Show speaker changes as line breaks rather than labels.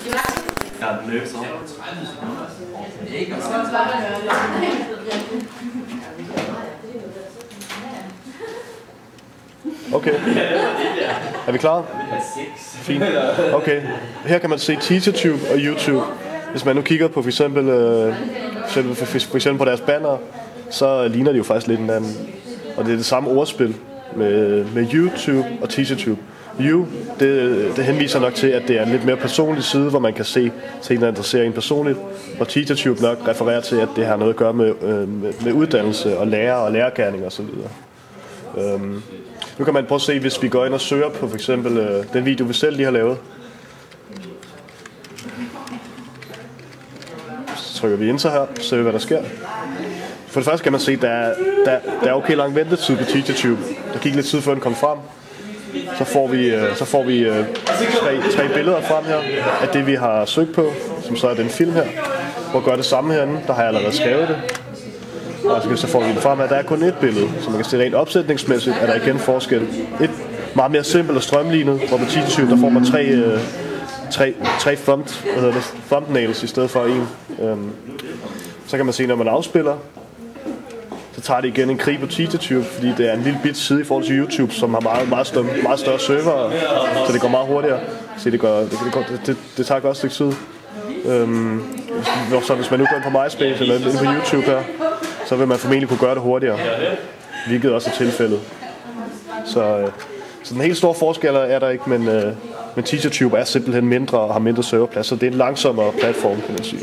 Jeg er nervøs over.
Okay. Er vi klar? Fint. Okay. Her kan man se TeacherTube og YouTube. Hvis man nu kigger på for eksempel på deres banner, så ligner de jo faktisk lidt hinanden. Og det er det samme ordspil med YouTube og TeacherTube. Det henviser nok til, at det er en lidt mere personlig side, hvor man kan se ting, der interesserer en personligt. Og TeacherTube nok refererer til, at det har noget at gøre med uddannelse og lærer og lærergerning osv. Nu kan man prøve at se, hvis vi går ind og søger på for eksempel den video, vi selv lige har lavet. Så trykker vi enter her, så ser vi, hvad der sker. For det første kan man se, at der er okay lang ventetid på TeacherTube. Der gik lidt tid før den kom frem. Så får vi tre billeder frem her af det, vi har søgt på, som så er den film her. Hvor gør det samme herinde, der har jeg allerede skrevet det. Og så får vi den frem, at der er kun et billede, så man kan se rent opsætningsmæssigt, er der igen forskel. Et meget mere simpelt og strømlignet, hvor på TeacherTube, der får man tre thumbnails i stedet for en. Så kan man se, når man afspiller, så tager det igen en krig på TeacherTube, fordi det er en lille bit side i forhold til YouTube, som har meget større server, så det går meget hurtigere. Så det tager godt et stykke tid. Så hvis man nu går ind på MySpace eller ind på YouTube her, så vil man formentlig kunne gøre det hurtigere, hvilket også er tilfældet. Så den helt store forskel er der ikke, men TeacherTube er simpelthen mindre og har mindre serverplads, så det er en langsommere platform, kan man sige.